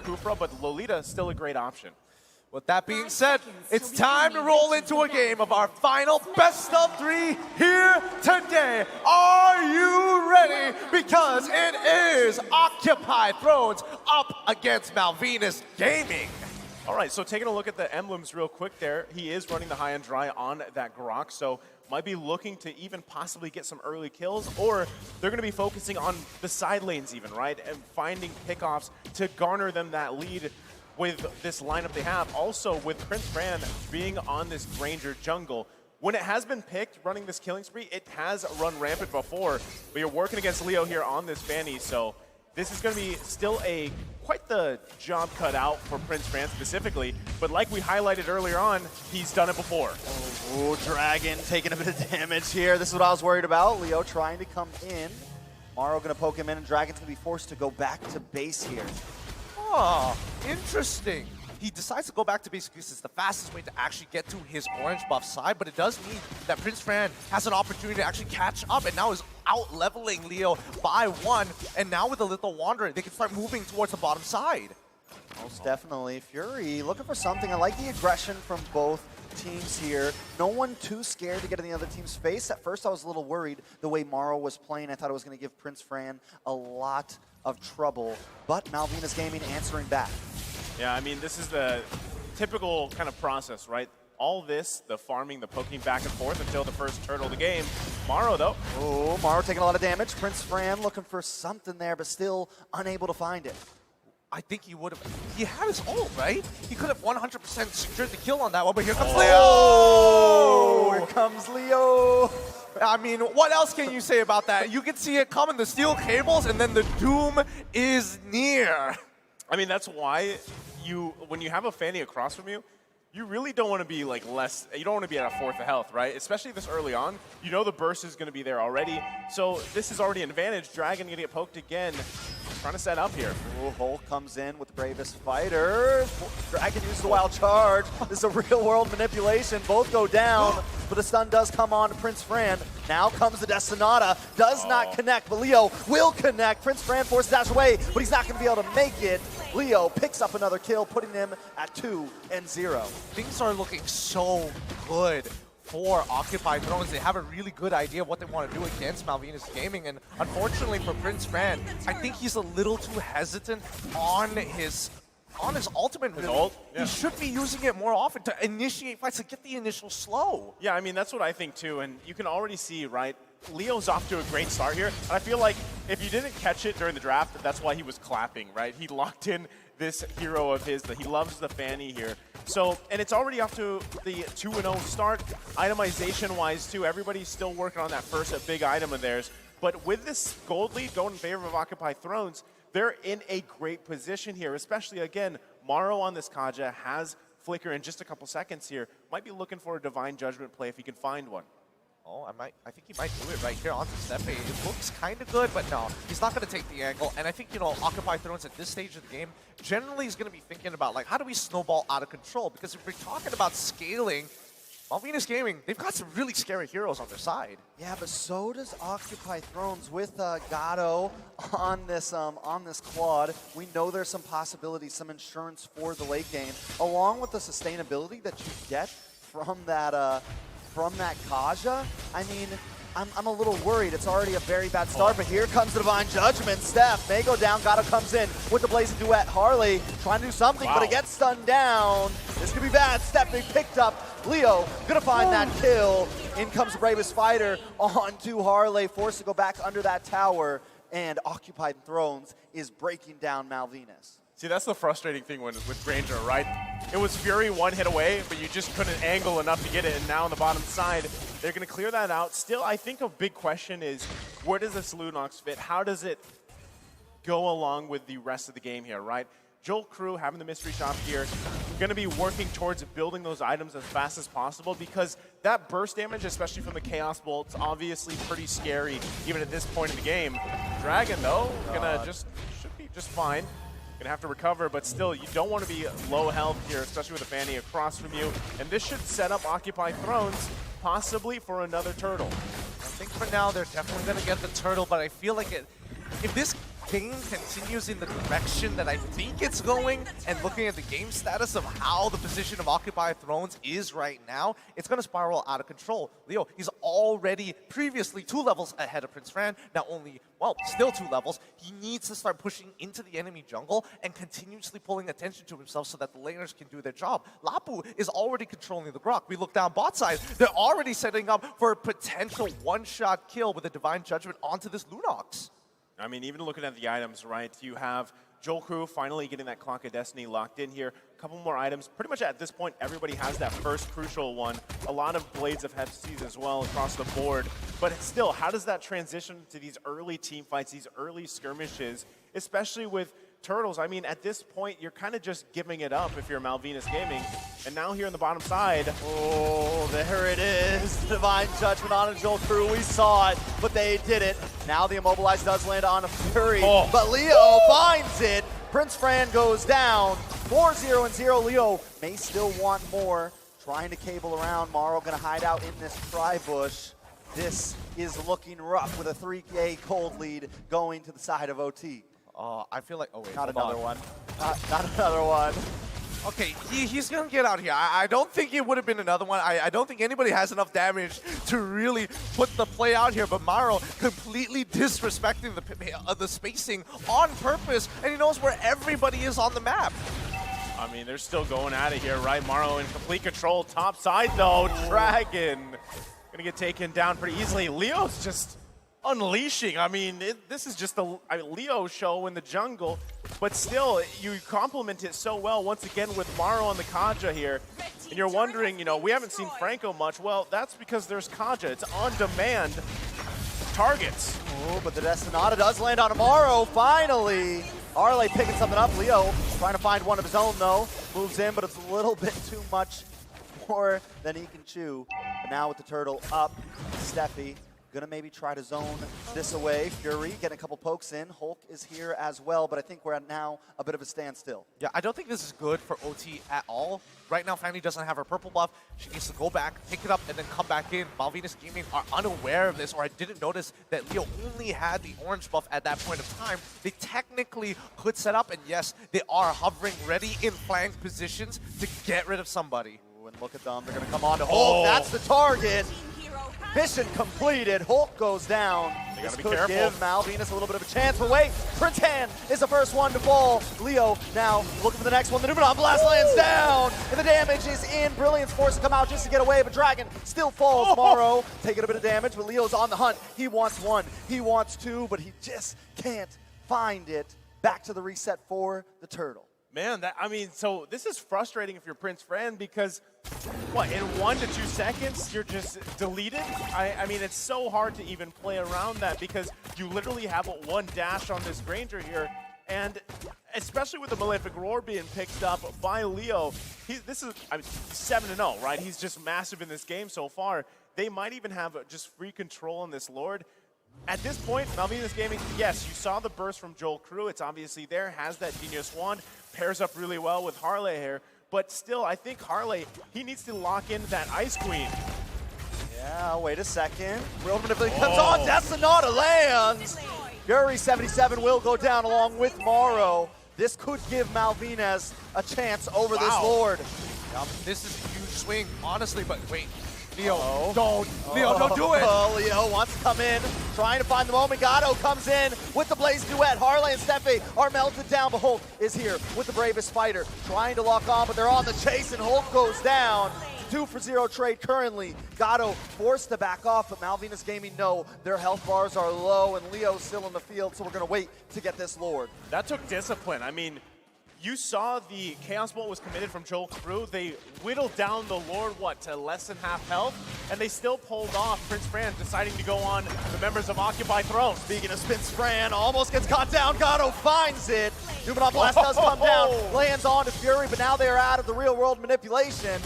Kufra, but Lolita is still a great option. With that being said, it's time to roll into a game of our final best of 3 here today. Are you ready? Because it is Occupy Thrones up against Malvinas Gaming. All right, so taking a look at the emblems real quick there, he is running the high and dry on that Grok, so might be looking to even possibly get some early kills, or they're going to be focusing on the side lanes even, right? And finding pickoffs to garner them that lead with this lineup they have. Also, with Prince Fran being on this Ranger jungle, when it has been picked running this killing spree, it has run rampant before, but you're working against Leo here on this Fanny, so this is going to be still quite the job cut out for Prince Fran specifically, but like we highlighted earlier on, he's done it before. Oh, Dragon taking a bit of damage here. This is what I was worried about. Leo trying to come in. Maro going to poke him in, and Dragon's going to be forced to go back to base here. Oh, interesting. He decides to go back to base because it's the fastest way to actually get to his orange buff side, but it does mean that Prince Fran has an opportunity to actually catch up and now is out-leveling Leo by 1, and now with the Little Wanderer, they can start moving towards the bottom side. Most definitely. Fury looking for something. I like the aggression from both teams here. No one too scared to get in the other team's face. At first I was a little worried the way Maro was playing. I thought it was going to give Prince Fran a lot of trouble, but Malvinas Gaming answering back. Yeah, I mean, this is the typical kind of process, right? All this, the farming, the poking back and forth until the first turtle of the game. Maro, though. Oh, Maro taking a lot of damage. Prince Fran looking for something there, but still unable to find it. I think he would have. He had his ult, right? He could have 100% secured the kill on that one, but here comes Leo! Oh, here comes Leo! I mean, what else can you say about that? You can see it coming, the steel cables, and then the doom is near. I mean, that's why when you have a Fanny across from you, you really don't want to be like you don't want to be at a fourth of health, right? Especially this early on. You know the burst is going to be there already. So this is already an advantage. Dragon going to get poked again. Trying to set up here. Ooh, Hulk comes in with the bravest fighter. Dragon uses the wild charge. This is a real world manipulation. Both go down, but the stun does come on to Prince Fran. Now comes the Destinata. Does not connect, but Leo will connect. Prince Fran forces dash away, but he's not going to be able to make it. Leo picks up another kill, putting him at 2-0. Things are looking so good for Occupy Thrones. They have a really good idea of what they want to do against Malvinas Gaming, and unfortunately for Prince Fran, I think he's a little too hesitant on his ultimate. His ult? Yeah. He should be using it more often to initiate fights, to get the initial slow. Yeah, I mean, that's what I think too, and you can already see, right, Leo's off to a great start here, and I feel like if you didn't catch it during the draft, that's why he was clapping, right? He locked in this hero of his, that he loves the Fanny here. So, and it's already off to the 2-0 start. Itemization-wise, too, everybody's still working on that first big item of theirs. But with this gold lead going in favor of Occupy Thrones, they're in a great position here, especially, again, Maro on this Kaja has Flicker in just a couple seconds here. Might be looking for a Divine Judgment play if he can find one. Oh, I think he might do it right here onto Steppe. It looks kind of good, but no, he's not going to take the angle. And I think, you know, Occupy Thrones at this stage of the game generally is going to be thinking about, like, how do we snowball out of control? Because if we're talking about scaling, Malvinas Gaming, they've got some really scary heroes on their side. Yeah, but so does Occupy Thrones with Gato on this Claude. We know there's some possibilities, some insurance for the late game, along with the sustainability that you get from that Kaja. I mean, I'm a little worried. It's already a very bad start, but here comes the Divine Judgment. Steph may go down. Gato comes in with the Blazing Duet. Harley trying to do something, but it gets stunned down. This could be bad. Steph being picked up. Leo gonna find that kill. In comes the bravest fighter onto Harley, forced to go back under that tower, and Occupied Thrones is breaking down Malvinas. See, that's the frustrating thing with Ranger, right? It was Fury one hit away, but you just couldn't angle enough to get it, and now on the bottom side, they're going to clear that out. Still, I think a big question is, where does this Lunox fit? How does it go along with the rest of the game here, right? Joel Crew having the mystery shop here, going to be working towards building those items as fast as possible, because that burst damage, especially from the Chaos Bolt's obviously pretty scary, even at this point in the game. Dragon, though, should be just fine. Gonna have to recover, but still, you don't want to be low health here, especially with a Fanny across from you. And this should set up Occupy Thrones, possibly for another turtle. I think for now, they're definitely gonna get the turtle, but I feel like if this game continues in the direction that I think it's going, and looking at the game status of how the position of Occupy Thrones is right now, it's going to spiral out of control. Leo, he's already previously 2 levels ahead of Prince Fran, now only, well, still 2 levels. He needs to start pushing into the enemy jungle and continuously pulling attention to himself so that the laners can do their job. Lapu is already controlling the Grok. We look down bot side, they're already setting up for a potential one-shot kill with a Divine Judgment onto this Lunox. I mean, even looking at the items, right, you have Joel Crew finally getting that Clock of Destiny locked in here. A couple more items. Pretty much at this point, everybody has that first crucial one. A lot of Blades of Hephaestus as well across the board. But still, how does that transition to these early team fights, these early skirmishes, especially with Turtles? I mean, at this point, you're kind of just giving it up if you're Malvinas Gaming. And now here on the bottom side, Oh, there it is. Divine Judgment on a Joel Crew. We saw it, but they did it. Now the Immobilize does land on a Fury, but Leo finds it. Prince Fran goes down. 4-0-0. Leo may still want more. Trying to cable around. Morrow going to hide out in this tri-bush. This is looking rough with a 3K cold lead going to the side of OT. I feel like, oh wait, Not hold another on. one. Not another one. Okay, he's gonna get out here. I don't think it would have been another one. I don't think anybody has enough damage to really put the play out here, but Maro completely disrespecting the spacing on purpose, and he knows where everybody is on the map. I mean, they're still going at it here, right? Morrow in complete control. Top side, though. Dragon gonna get taken down pretty easily. Leo's just unleashing. I mean, this is just a Leo show in the jungle, but still, you complement it so well once again with Morrow on the Kaja here. And you're wondering, you know, we haven't seen Franco much. Well, that's because there's Kaja. It's on-demand targets. Oh, but the Destinata does land on Morrow, finally. Arle picking something up. Leo trying to find one of his own, though. Moves in, but it's a little bit too much more than he can chew. But now with the turtle up, Steffi gonna maybe try to zone this away. Fury getting a couple pokes in. Hulk is here as well, but I think we're at now a bit of a standstill. Yeah, I don't think this is good for OT at all. Right now, Fanny doesn't have her purple buff. She needs to go back, pick it up, and then come back in. Malvinas Gaming are unaware of this, or I didn't notice that Leo only had the orange buff at that point of time. They technically could set up, and yes, they are hovering ready in flank positions to get rid of somebody. Ooh, and look at them. They're gonna come on to Hulk. That's the target. Mission completed. Hulk goes down. This be could careful. give Malvinas a little bit of a chance, but wait, Prince Han is the first one to fall. Leo now looking for the next one. The Numenon Blast lands down, and the damage is in. Brilliant's forced to come out just to get away, but Dragon still falls. Morrow taking a bit of damage, but Leo's on the hunt. He wants one, he wants two, but he just can't find it. Back to the reset for the Turtle. Man, I mean, so this is frustrating if you're Prince Fran because, what, in 1 to 2 seconds, you're just deleted? I mean, it's so hard to even play around that because you literally have one dash on this Granger here, and especially with the Malefic Roar being picked up by Leo, this is 7-0, right? He's just massive in this game so far. They might even have just free control on this Lord. At this point, Malvinas Gaming, yes, you saw the burst from Joel Crew. It's obviously there, has that Genius Wand, pairs up really well with Harley here. But still, I think Harley, he needs to lock in that Ice Queen. Yeah, wait a second. Real manipulation comes on. Destinata lands. Fury 77 will go down along with Morrow. This could give Malvinas a chance over this Lord. This is a huge swing, honestly, but wait. Leo, don't do it! Leo wants to come in, trying to find the moment. Gato comes in with the Blaze Duet. Harley and Steffi are melted down, but Hulk is here with the Bravest Fighter, trying to lock on, but they're on the chase, and Hulk goes down. 2-for-0 trade currently. Gato forced to back off, but Malvinas Gaming know their health bars are low, and Leo's still in the field, so we're going to wait to get this Lord. That took discipline. I mean, you saw the Chaos Bolt was committed from Joel Crew. They whittled down the Lord, to less than half health, and they still pulled off Prince Fran, deciding to go on the members of Occupy Throne. Speaking of Prince Fran, almost gets caught down. Gato finds it. Numenon Blast does come down, lands on to Fury, but now they are out of the real-world manipulation.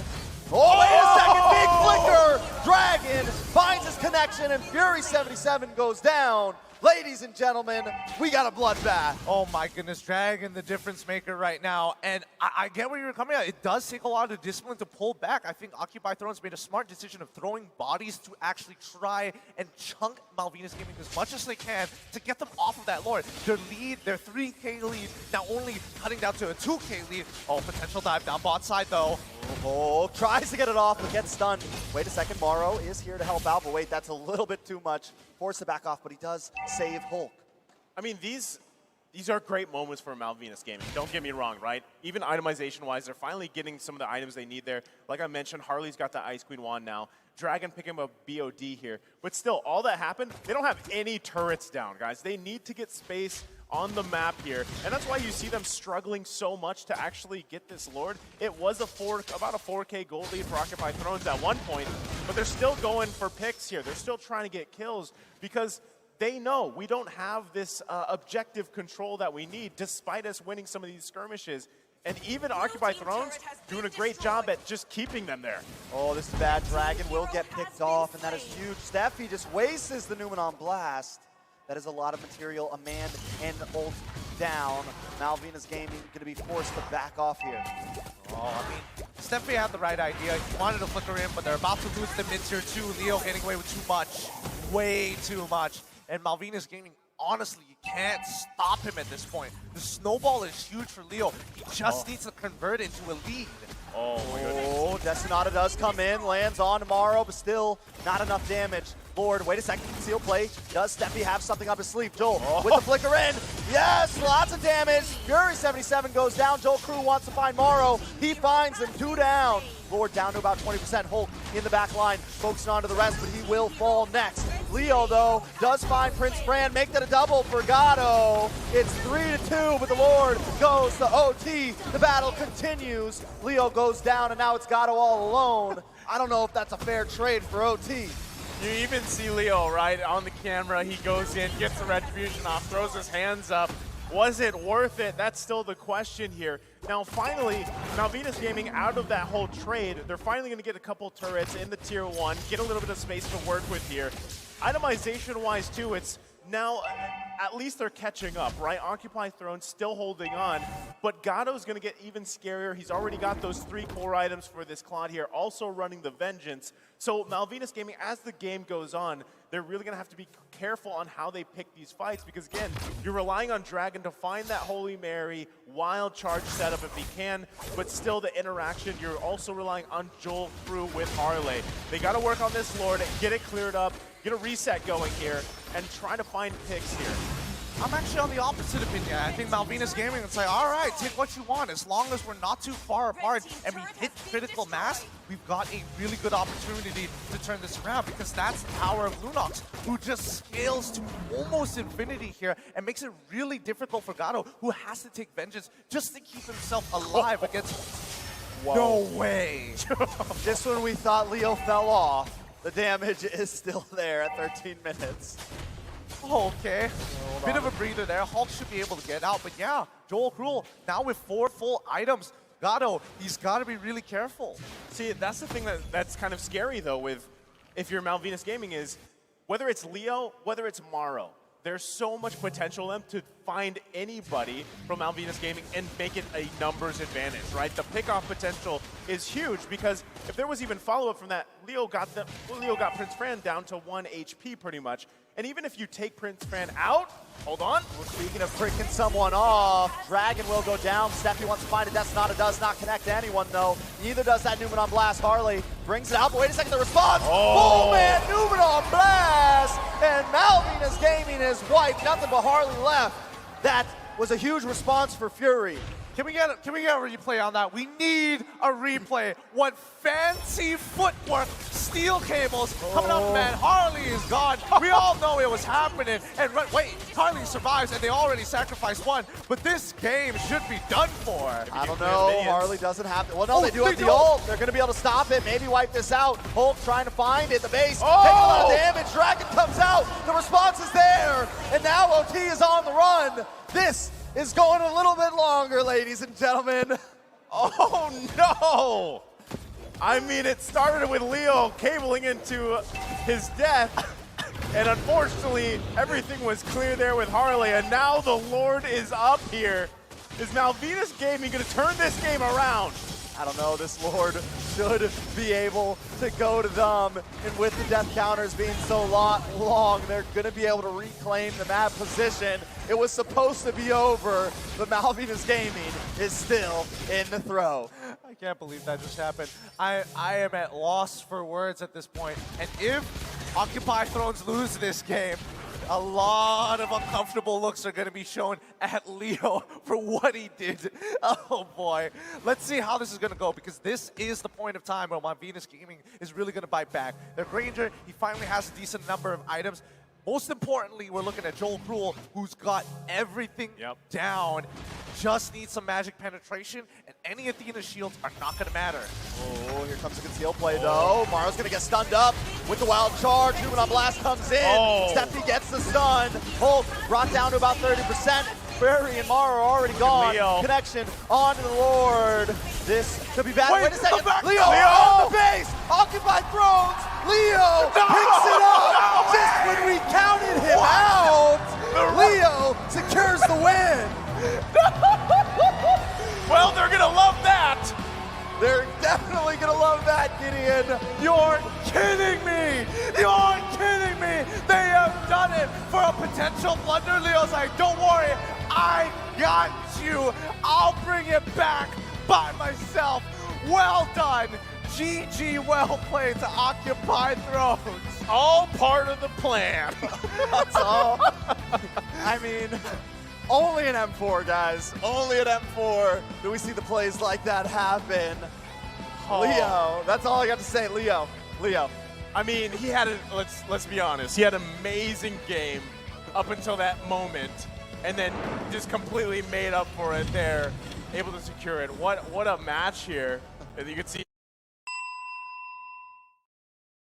Oh, wait a second, big flicker! Dragon finds his connection, and Fury 77 goes down. Ladies and gentlemen, we got a bloodbath. Oh my goodness, Dragon, the difference maker right now. And I get where you're coming at. It does take a lot of discipline to pull back. I think Occupy Thrones made a smart decision of throwing bodies to actually try and chunk Malvinas Gaming as much as they can to get them off of that Lord. Their lead, their 3K lead, now only cutting down to a 2K lead. Oh, potential dive down bot side though. Oh, tries to get it off, but gets stunned. Wait a second, Morrow is here to help out, but wait, that's a little bit too much. Forced to back off, but he does save Hulk. I mean, these are great moments for Malvinas Gaming. Don't get me wrong, right? Even itemization-wise, they're finally getting some of the items they need there. Like I mentioned, Harley's got the Ice Queen wand now. Dragon picking up a BOD here. But still, all that happened, they don't have any turrets down, guys. They need to get space on the map here, and that's why you see them struggling so much to actually get this Lord. It was about a 4K gold lead for Occupy Thrones at one point, but they're still going for picks here. They're still trying to get kills because they know we don't have this objective control that we need, despite us winning some of these skirmishes. And even Occupy Thrones doing a great job at just keeping them there. Oh, this is bad. Dragon will get picked off, and that is huge. Steffi just wastes the Numenon Blast. That is a lot of material. A man and ult down. Malvinas Gaming going to be forced to back off here. Oh, I mean, Steffi had the right idea. He wanted to flicker in, but they're about to lose the mid tier too. Leo getting away with too much. Way too much. And Malvinas Gaming, honestly, you can't stop him at this point. The snowball is huge for Leo. He just needs to convert into a lead. Oh my goodness. Oh, Destinata does come in, lands on tomorrow, but still not enough damage. Lord, wait a second, conceal play. Does Steffi have something up his sleeve? Joel with the flicker in. Yes, lots of damage. Fury 77 goes down. Joel Crew wants to find Morrow. He finds him, 2 down. Lord down to about 20%. Hulk in the back line, focusing on to the rest, but he will fall next. Leo, though, does find Prince Fran, make that a double for Gatto. It's 3-2, but the Lord goes to OT. The battle continues. Leo goes down, and now it's Gatto all alone. I don't know if that's a fair trade for OT. You even see Leo, right, on the camera. He goes in, gets the retribution off, throws his hands up. Was it worth it? That's still the question here. Now, finally, Malvinas Gaming, out of that whole trade, they're finally going to get a couple turrets in the tier 1, get a little bit of space to work with here. Itemization-wise, too, it's now, at least they're catching up, right? Occupy Throne still holding on, but Gatto's going to get even scarier. He's already got those 3 core items for this Claude here, also running the Vengeance. So Malvinas Gaming, as the game goes on, they're really going to have to be careful on how they pick these fights because, again, you're relying on Dragon to find that Holy Mary wild charge setup if he can, but still the interaction, you're also relying on Joel Crew with Harley. They got to work on this Lord, get it cleared up, get a reset going here, and try to find picks here. I'm actually on the opposite opinion. I think Malvinas Gaming would say, all right, take what you want. As long as we're not too far apart and we hit critical mass, we've got a really good opportunity to turn this around because that's the power of Lunox, who just scales to almost infinity here and makes it really difficult for Gatto, who has to take vengeance just to keep himself alive against... Whoa. No way. Just when we thought Leo fell off, the damage is still there at 13 minutes. Oh, okay. Bit of a breather there. Hulk should be able to get out, but yeah, Joel Cruel now with 4 full items. Gatto, he's got to be really careful. See, that's the thing that's kind of scary, though, with if you're Malvinas Gaming is, whether it's Leo, whether it's Morrow, there's so much potential in them to find anybody from Malvinas Gaming and make it a numbers advantage, right? The pickoff potential is huge because if there was even follow-up from that, Leo got Prince Fran down to 1 HP pretty much. And even if you take Prince Fran out, hold on. Well, speaking of freaking someone off, Dragon will go down. Steffi wants to find it. Destinata does not connect to anyone, though. Neither does that Numenon Blast. Harley brings it out, but wait a second, the response. Oh, man, Numenon Blast! And Malvinas Gaming is wiped. Nothing but Harley left. That was a huge response for Fury. Can we get a replay on that? We need a replay. What fancy footwork, steel cables coming up, man. Harley is gone. We all know it was happening. And wait, Harley survives, and they already sacrificed 1. But this game should be done for. I don't know. Harley doesn't have it. Well, no, they do have the ult. They're going to be able to stop it, maybe wipe this out. Hulk trying to find it. The base taking a lot of damage. Dragon comes out. The response is there. And now OT is on the run. This is going a little bit longer, ladies and gentlemen. Oh, no! I mean, it started with Leo cabling into his death. And unfortunately, everything was clear there with Harley, and now the Lord is up here. Is Malvinas Gaming going to turn this game around? I don't know, this Lord should be able to go to them, and with the death counters being so long, they're going to be able to reclaim the map position. It was supposed to be over, but Malvinas Gaming is still in the throw. I can't believe that just happened. I am at loss for words at this point. And if Occupy Thrones lose this game, a lot of uncomfortable looks are going to be shown at Leo for what he did. Oh boy. Let's see how this is going to go, because this is the point of time where Malvinas Gaming is really going to bite back. Their Granger, he finally has a decent number of items. Most importantly, we're looking at Joel Cruel, who's got everything down. Just needs some magic penetration, and any Athena shields are not going to matter. Oh, here comes a conceal play though. Maro's going to get stunned up with the wild charge. Juvenile Blast comes in. Stephanie gets the stun. Hulk brought down to about 30%. Barry and Mara are already gone. Leo. Connection onto the Lord. This could be bad. Wait a second. Leo Leo on the base. Occupy Thrones. Leo picks it up. Just when we counted him out, Leo secures the win. Well, they're going to love that. They're definitely going to love that, Gideon. You're kidding me! You're kidding me! They have done it for a potential blunder. Leo's like, don't worry, I got you. I'll bring it back by myself. Well done. GG, well played to Occupy Thrones. All part of the plan. That's all. I mean, only an M4, guys. Only an M4 do we see the plays like that happen. Leo, that's all I got to say. Leo. I mean, he had let's be honest, he had an amazing game up until that moment, and then just completely made up for it there, able to secure it. What a match here. And you can see